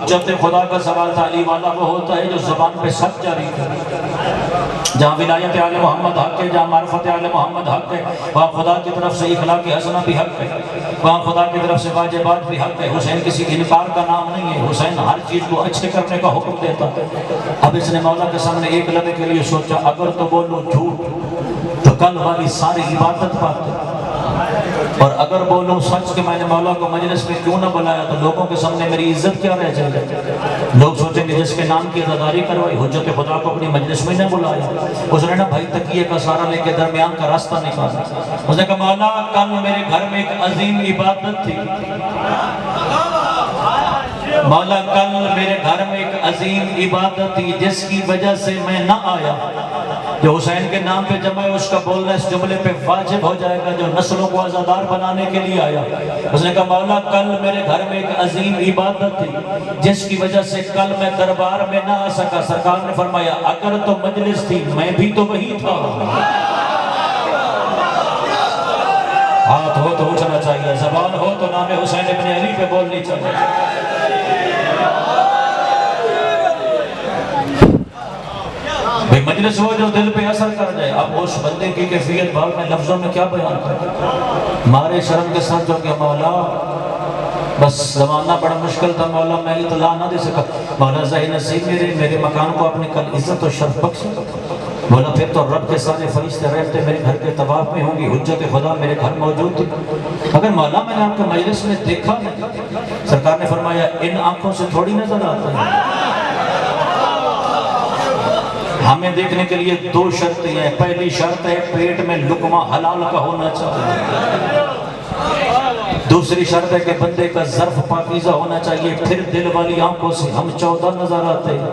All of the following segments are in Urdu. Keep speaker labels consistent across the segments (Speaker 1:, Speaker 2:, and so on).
Speaker 1: حجت خدا کا سوال تعلیم والا وہ ہوتا ہے جو زبان پہ سچ جاری کرے. جہاں ولایت آل محمد حق ہے، جہاں معرفت آل محمد حق ہے، وہاں خدا کی طرف سے اخلاق حسنہ بھی حق ہے، وہاں خدا کی طرف سے واجبات بھی حق ہے. حسین کسی انکار کا نام نہیں ہے، حسین ہر چیز کو اچھے کرنے کا حکم دیتا ہے. اب اس نے مولا کے سامنے ایک لمحے کے لیے سوچا اگر تو بولوں جھوٹ تو کل والی ساری عبادت بات ہے، اور اگر بولوں سچ کہ میں نے مولا کو مجلس میں کیوں نہ بلایا تو لوگوں کے سامنے میری عزت کیا رہ جائے گی. لوگ سوچیں گے جس کے نام کی عزاداری کروائی، حجت خدا کو اپنی مجلس میں نہ بلایا. اس نے نا بھائی تکیے کا سہارا لے کے درمیان کا راستہ نکالا. اس نے کہا مولا کل میرے گھر میں ایک عظیم عبادت تھی، مولا کل میرے گھر میں ایک عظیم عبادت تھی جس کی وجہ سے میں نہ آیا. جو حسین کے نام پہ جمع ہے اس کا بولنا اس جملے پہ واجب ہو جائے گا جو نسلوں کو آزادار بنانے کے لیے آیا. اس نے کہا مولا کل میرے گھر میں ایک عظیم عبادت تھی جس کی وجہ سے کل میں دربار میں نہ آ سکا. سرکار نے فرمایا اگر تو مجلس تھی میں بھی تو وہی تھا. ہاتھ ہو تو اٹھنا چاہیے، زبان ہو تو نام حسین ابن علی پہ بولنی چاہیے. بھئی مجلس ہو جو دل پہ اثر کر جائے. اب اس بندے کی کیفیت بھاؤ میں لفظوں میں کیا بیان کروں. مارے شرم کے ساتھ جو کہ مولا بس زمانہ بڑا مشکل تھا، مولا میں اطلاع نہ دے سکا. مولا ظاہر نصیب میرے مکان کو اپنے کل عزت و شرف بخش. بولا پھر تو رب کے سارے فرشتے رہتے میرے گھر کے طواف میں ہوں گی، حجت خدا میرے گھر موجود تھی. اگر مولا میں نے آپ کے مجلس میں دیکھا نہیں. سرکار نے فرمایا ان آنکھوں سے تھوڑی نظر آتا ہے. ہمیں دیکھنے کے لیے دو شرطیں ہیں. پہلی شرط ہے پیٹ میں لقمہ حلال کا ہونا چاہیے. دوسری شرط ہے کہ بندے کا ظرف پاکیزہ ہونا چاہیے. پھر دل والی آنکھوں سے ہم 14 نظر آتے ہیں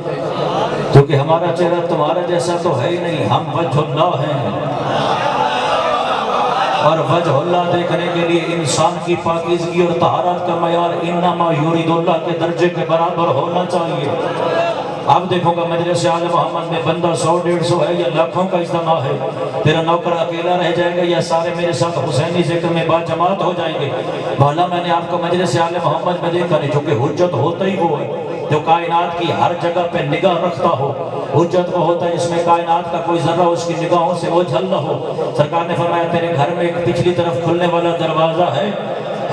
Speaker 1: کیونکہ ہمارا چہرہ تمہارا جیسا تو ہے ہی نہیں. ہم وجہ اللہ ہیں اور وجہ اللہ دیکھنے کے لیے انسان کی پاکیزگی اور طہارت کا معیار انما یرید اللہ کے درجے کے برابر ہونا چاہیے. اب دیکھو گا مجلس آل محمد میں بندہ 100-150 ہے یا لاکھوں کا اجتماع ہے، تیرا نوکر اکیلا رہ جائے گا یا سارے میرے ساتھ حسینی ذکر میں با جماعت ہو جائیں گے. بھالا میں نے آپ کو مجلس آل محمد میں دیکھا نہیں، چونکہ حجت ہوتا ہی وہ ہے جو کائنات کی ہر جگہ پہ نگاہ رکھتا ہو. حجت وہ ہوتا ہے جس میں کائنات کا کوئی ذرہ اس کی نگاہوں سے اوجھل نہ ہو. سرکار نے فرمایا تیرے گھر میں ایک پچھلی طرف کھلنے والا دروازہ ہے.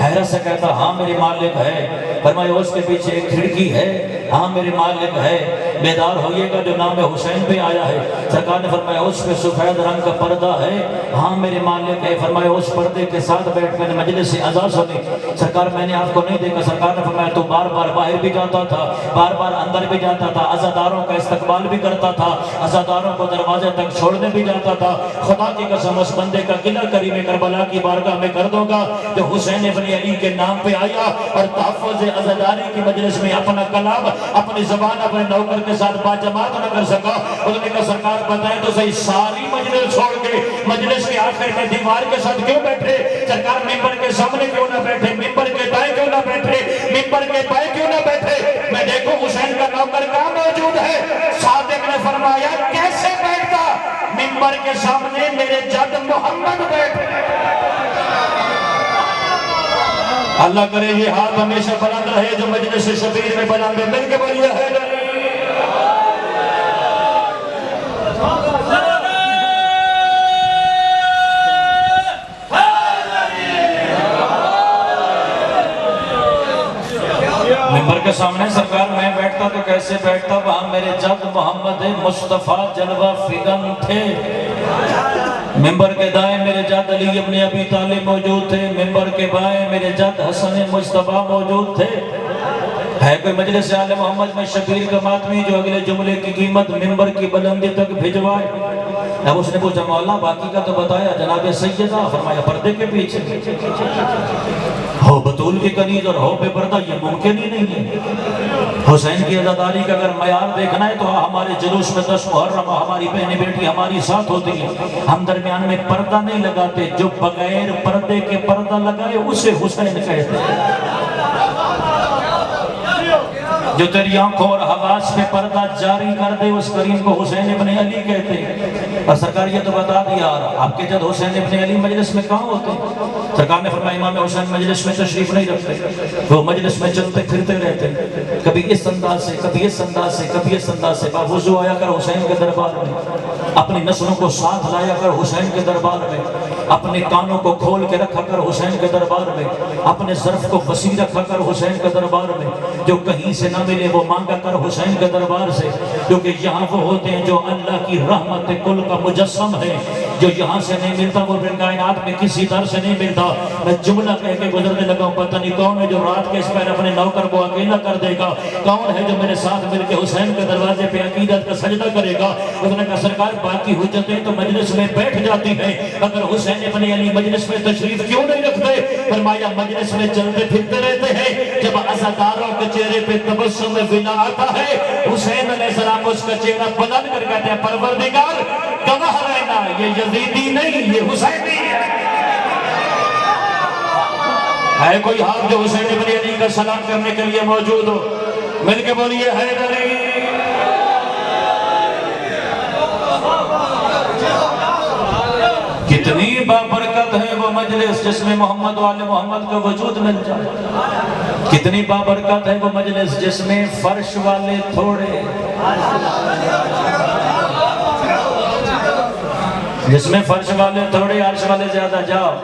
Speaker 1: حیرت سے کہتا ہاں میری مالک ہے. فرمایا اس کے پیچھے ایک کھڑکی ہے. ہاں میری مالک ہے. بیدار ہوئیے گا جو نام حسین پہ آیا ہے. سرکار نے فرمایا اس پہ سفید رنگ کا پردہ ہے. ہاں میرے مالک ہے. فرمایا اس پردے کے ساتھ بیٹھ میں نے مجلس سے اذان سنی. سرکار میں نے آپ کو نہیں دیکھا. سرکار نے فرمایا تو بار بار باہر بھی جاتا تھا، بار بار اندر بھی جاتا تھا، عزاداروں کا استقبال بھی کرتا تھا، عزاداروں کو دروازے تک چھوڑنے بھی جاتا تھا. خدا کی قسم اس بندے کا قلعہ کریم کربلا کی بارگاہ میں کر دوں گا جو حسین ابن علی کے نام پہ آیا اور تحفظ عزاداری کی مجلس میں اپنا کلام اپنی زبان اپنے نوکر کے ساتھ با جماعت نہ کر سکا. اس نے کہا سرکار بتائیں تو صحیح ساری مجلس چھوڑ کے مجلس کے آخر میں دیوار کے ساتھ کیوں بیٹھے؟ سرکار ممبر کے سامنے کیوں نہ بیٹھے؟ ممبر کے دائیں کیوں نہ بیٹھے؟ ممبر کے بائیں کیوں نہ بیٹھے؟ میں دیکھوں حسین کا نوکر کہاں موجود ہے. صادق نے فرمایا کیسے بیٹھتا؟ ممبر کے سامنے میرے جد محمد بیٹھے. اللہ کرے یہ ہاتھ ہمیشہ بلند رہے جو مجلس شبیر میں بلند ہے. مل کے بولیے حیدر. ممبر کے سامنے سرکار میں بیٹھتا تو کیسے بیٹھتا؟ وہاں میرے جد محمد مصطفیٰ جلوہ فگن تھے. ممبر کے دائیں میرے جد علی ابن ابی طالب موجود تھے. ممبر کے بائیں میرے جد حسن مصطفیٰ موجود تھے. ہے کوئی مجلس آل محمد میں شبیر کا ماتمی جو اگلے جملے کی قیمت ممبر کی بلندی تک بھجوائے؟ اب اس نے پوچھا مولا باقی کا تو بتایا. جناب سیدہ فرمایا پردے کے پیچھے. ہو بطول کی کنیز اور ہو بے پردہ یہ ممکن ہی نہیں ہے. حسین کی عزاداری کا اگر معیار دیکھنا ہے تو ہمارے جلوس میں 10 محرم ہماری بہنیں بیٹی ہماری ساتھ ہوتی ہیں. ہم درمیان میں پردہ نہیں لگاتے. جو بغیر پردے کے پردہ لگائے اسے حسین کہتے ہیں. جو تیری آنکھوں اور حواس پہ پردہ جاری کر دے اس کریم کو حسین ابن علی کہتے ہیں۔ اور سرکار یہ تو بتا دیا آپ کے جد حسین ابن علی مجلس میں کہاں ہوتے ہیں؟ سرکار نے فرمایا امام حسین مجلس میں تشریف نہیں رکھتے، وہ مجلس میں چلتے پھرتے رہتے، کبھی اس انداز سے کبھی اس انداز سے کبھی اس انداز سے، باوضو آیا کر حسین کے دربار میں، اپنی نسلوں کو ساتھ لایا کر حسین کے دربار میں، اپنے کانوں کو کھول کے رکھا کر حسین کے دربار میں، اپنے ظرف کو وسیع رکھا کر حسین کے دربار میں، جو کہیں سے نہ ملے وہ مانگا کر حسین کے دربار سے، کیونکہ یہاں وہ ہوتے ہیں جو اللہ کی رحمت کل کا مجسم ہے، جو یہاں سے نہیں ملتا وہ پھر کائنات میں کسی در سے نہیں ملتا۔ میں جملہ کہہ کے گزرنے لگا ہوں، پتہ نہیں کون ہے جو رات کے اس پیر اپنے نوکر کو اکیلا کر دے گا، کون ہے جو میرے ساتھ مل کے حسین کے دروازے پہ عقیدت کا سجدہ کرے گا۔ اس نے کہا سرکار باقی حجتیں تو مجلس میں بیٹھ جاتی ہیں، اگر حسین ابن علی مجلس میں تشریف کیوں نہیں رکھتے؟ فرمایا مجلس میں چلتے پھرتے رہتے ہیں، جب عزاداروں کے چہرے پہ تبسم بنا آتا ہے حسین علیہ السلام اس کا چہرہ بلند کر کہتے ہیں پروردگار گواہ رہنا یہ یزیدی نہیں یہ حسینی ہے کوئی ہاتھ جو حسین ابن علی کا سلام کرنے کے لیے موجود ہو؟ مل کے بولیے حیدری۔ کتنی بابرکت ہے وہ مجلس جس میں محمد و آل محمد کا وجود مل جائے، کتنی بابرکت ہے وہ مجلس جس میں فرش والے تھوڑے، جس میں فرش والے تھوڑے عرش والے زیادہ۔ جاؤ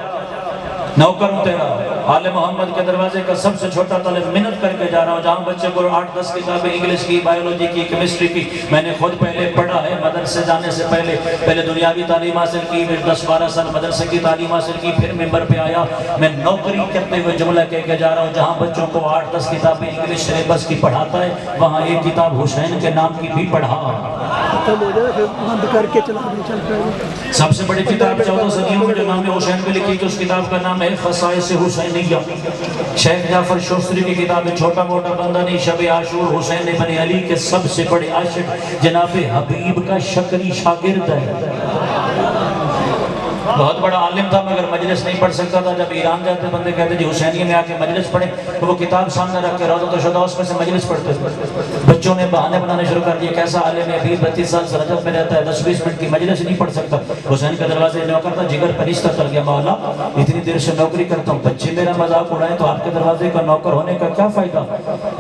Speaker 1: نوکر ہوں تیرا، آل محمد کے دروازے کا سب سے چھوٹا طالب، منت کر کے جا رہا ہوں، جہاں بچے کو 8-10 کتابیں انگلش کی، بائیولوجی کی، کیمسٹری کی میں نے خود پہلے پڑھا ہے، مدرسے جانے سے پہلے دنیاوی تعلیم حاصل کی، پھر 10-12 سال مدرسے کی تعلیم حاصل کی، پھر ممبر پہ آیا۔ میں نوکری کرتے ہوئے جملہ کہہ کے جا رہا ہوں، جہاں بچوں کو 8-10 کتابیں انگلش سلیبس کی پڑھاتا ہے وہاں ایک کتاب حسین کے نام کی بھی پڑھا۔ سب سے بڑی کتاب 14 صدیوں میں جو نام حسین پہ لکھی کہ اس کتاب کا نام ہے خصائص حسینیہ، شیخ جعفر شوستری کی کتاب ہے، چھوٹا موٹا بندہ نہیں، شب عاشور حسین ابن علی کے سب سے بڑے عاشق جناب حبیب کا شکری شاگرد ہے۔ بہت بڑا عالم تھا مگر مجلس نہیں پڑھ سکتا تھا، جب ایران جاتے بندے کہتے جی حسینیہ میں آ کے مجلس پڑھیں تو وہ کتاب سامنے رکھ کے روضۃ الشہداء اس میں سے مجلس پڑھتے تھے۔ بچوں نے بہانے بنانے شروع کر دیے، کیسا عالم ہے ابھی 32 سال سے رجب میں رہتا ہے، 10-20 منٹ کی مجلس نہیں پڑھ سکتا۔ حسین کے دروازے نوکر تھا، جگر پر رشتہ چل گیا، مولا اتنی دیر سے نوکری کرتا ہوں، بچے میرا مذاق اڑائیں تو آپ کے دروازے کا نوکر ہونے کا کیا فائدہ؟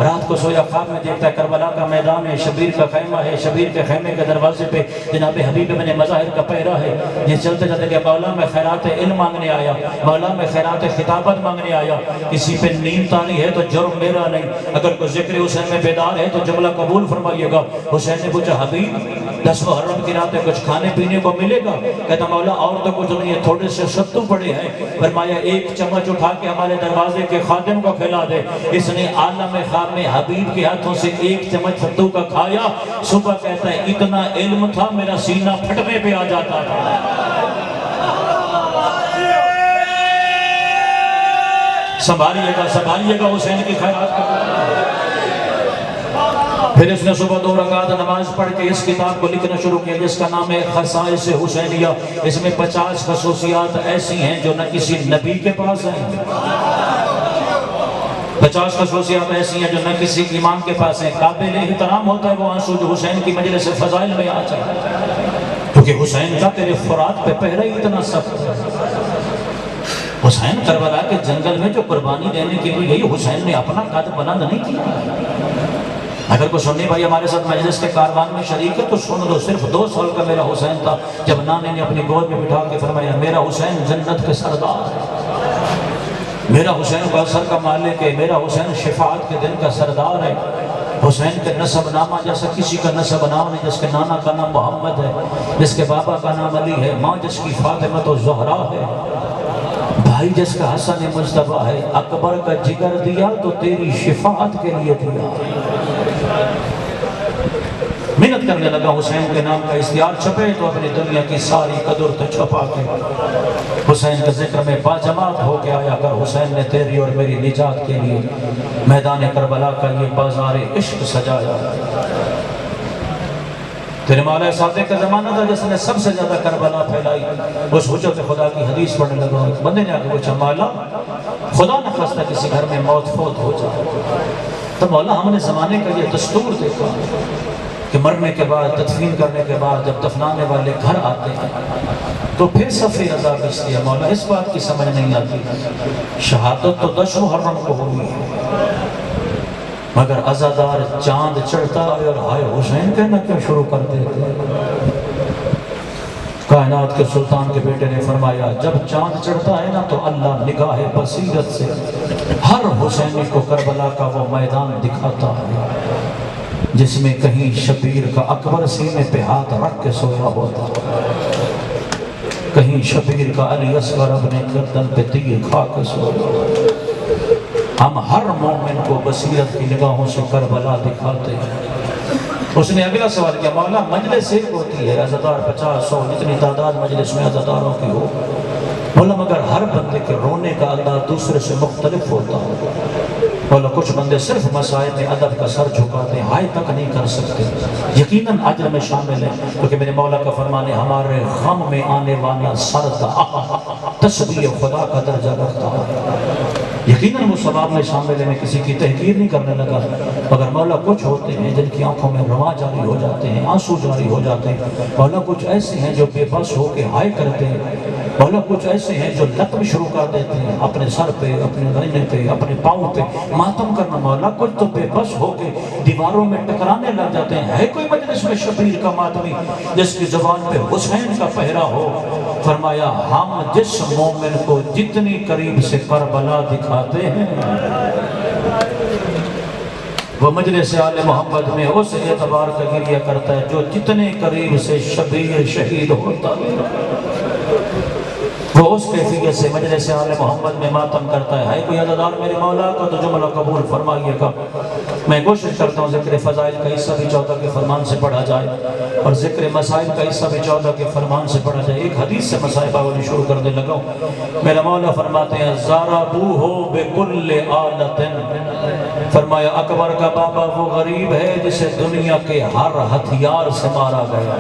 Speaker 1: رات کو سویا خواب میں دیکھتا ہے کربلا کا میدان ہے، شبیر کا خیمہ ہے، شبیر کے خیمے کے دروازے پہ جناب حبیب ابن مظاہر کا پیرا ہے۔ یہ چلتے چلتے کہ مولا میں خیرات علم مانگنے آیا، مولا میں خیرات خطابت مانگنے آیا، کسی پہ نیند تاری ہے تو جرم میرا نہیں، اگر کوئی ذکر حسین میں بیدار ہے تو جملہ قبول فرمائیے گا۔ حسین نے پوچھا حبیب 10 محرم کی رات کچھ کھانے پینے کو ملے گا؟ کہتا مولا اور تو کچھ نہیں ہے، تھوڑے سے ستو پڑے ہیں۔ فرمایا ایک چمچ اٹھا کے ہمارے دروازے کے خادم کو کھلا دے۔ اس نے عالم خواب میں حبیب کے ہاتھوں سے ایک چمچ ستو کا کھایا، صبح کہتا ہے اتنا علم تھا میرا سینہ پھٹنے پہ آ جاتا تھا۔ سنبھالیے گا حسین کی خیرات کا۔ پھر اس نے صبح 2 رکعت نماز پڑھ کے اس کتاب کو لکھنا شروع کیا جس کا نام ہے خصائص حسینیہ۔ اس میں 50 خصوصیات ایسی ہیں جو نہ کسی نبی کے پاس ہیں، 50 خصوصیات ایسی ہیں جو نہ کسی امام کے پاس ہیں۔ قابل احترام ہوتا ہے وہ آنسو جو حسین کی مجلس فضائل میں آ جائے، کیونکہ حسین کا تیرے فرات پہ پہرا ہی اتنا سخت ہے۔ حسین کربلا کے جنگل میں جو قربانی دینے کے لیے گئی، حسین نے اپنا قد بلند نہیں کیا۔ اگر کوئی سنی بھائی ہمارے ساتھ مجلس کے کاروان میں شریک ہے تو سن لو، صرف 2 سال کا میرا حسین تھا جب نانے نے اپنی گود میں بٹھا کے فرمایا میرا حسین جنت کے سردار ہے، میرا حسین کوثر کا مالک ہے، میرا حسین شفاعت کے دن کا سردار ہے۔ حسین کے نسب نامہ جیسا کسی کا نسب نام نہیں، جس کے نانا کا نام محمد ہے، جس کے بابا کا نام علی ہے، ماں جس کی فاطمہ و زہرا ہے، بھائی جس کا حسن مصطفیٰ ہے، اکبر کا جگر دیا تو تیری شفاعت کے لیے دیا۔ محنت کرنے لگا حسین کے نام کا اشتہار چھپے تو اپنی دنیا کی ساری قدر تو چھپا کے حسین کے ذکر میں باجماعت ہو کے آیا کر۔ حسین نے تیری اور میری نجات کے لیے میدان کربلا کا یہ بازار عشق سجایا۔ تیرے مولا صادق کا زمانہ تھا جس نے سب سے زیادہ کربلا پھیلائی، اس حجت خدا کی حدیث پڑھنے لگا۔ بندے نے آگے پوچھا مولا خدا نہ خواستہ کسی گھر میں موت فوت ہو جائے تو مولا ہم نے زمانے کا یہ دستور دیکھا کہ مرنے کے بعد تدفین کرنے کے بعد جب دفنانے والے گھر آتے ہیں تو پھر صف رضا بچتی ہے۔ مولا اس بات کی سمجھ نہیں آتی، شہادت تو 10 محرم کو ہوئی ہے، مگر عزادار چاند چڑھتا ہے اور ہائے حسین کہنا کیوں شروع کر دیتے ہیں؟ کائنات کے سلطان کے بیٹے نے فرمایا جب چاند چڑھتا ہے نا تو اللہ نگاہ بصیرت سے ہر حسینی کو کربلا کا وہ میدان دکھاتا ہے جس میں کہیں شبیر کا اکبر سینے پہ ہاتھ رکھ کے سویا ہوتا، کہیں شبیر کا علی اصغر اپنے گردن پہ تیر کھا کے سویا۔ ہم ہر مومن کو بصیرت کی نگاہوں سے کربلا دکھاتے ہیں۔ اس نے اگلا سوال کیا، مولا مجلس ایک ہوتی ہے، عزادار 50 100 جتنی تعداد مجلس میں عزاداروں کی ہو، مولا مگر ہر بندے کے رونے کا انداز دوسرے سے مختلف ہوتا ہے۔ مولا کچھ بندے صرف مسائل میں ادب کا سر جھکاتے ہیں، ہائے تک نہیں کر سکتے، یقیناً اجر میں شامل ہیں، کیونکہ میرے مولا کا فرمان ہے ہمارے غم میں آنے والا سرد تسبیح خدا کا درجہ رکھتا ہے، یقیناً وہ ثواب میں شامل ہے، میں کسی کی تحقیر نہیں کرنے لگا، مگر مولا کچھ ہوتے ہیں جن کی آنکھوں میں رواں جاری ہو جاتے ہیں، آنسو جاری ہو جاتے ہیں، مولا کچھ ایسے ہیں جو بے بس ہو کے ہائے کرتے ہیں، مولا کچھ ایسے ہیں جو لطم شروع کر دیتے ہیں اپنے سر پہ، اپنے گھنے پہ، اپنے پاؤں پہ ماتم کرنا، مولا کچھ تو بے بس ہو کے دیواروں میں ٹکرانے لگ جاتے ہیں۔ ہے کوئی مجلس میں شبیر کا ماتمی جس کی زبان پہ حسین کا پہرا ہو؟ فرمایا ہم جس مومن کو جتنی قریب سے کربلا دکھاتے ہیں وہ مجلس آل محمد میں اس اعتبار کا گریہ کرتا ہے جو جتنے قریب سے شبیر شہید ہوتا ہے، وہ اس کیفیت سے مجلس آل محمد میں ماتم کرتا ہے۔ کوئی عزادار میرے مولا کا تو جملہ قبول فرمائیے گا۔ میں کوشش کرتا ہوں ذکر فضائل کا حصہ بھی 14 کے فرمان سے پڑھا جائے اور ذکر مسائل کا حصہ بھی 14 کے فرمان سے پڑھا جائے۔ ایک حدیث سے مسائل باولی شروع کرنے لگا ہوں۔ میرا مولا فرماتے ہیں ضربوہ بکل آلت، فرمایا اکبر کا بابا وہ غریب ہے جسے دنیا کے ہر ہتھیار سے مارا گیا۔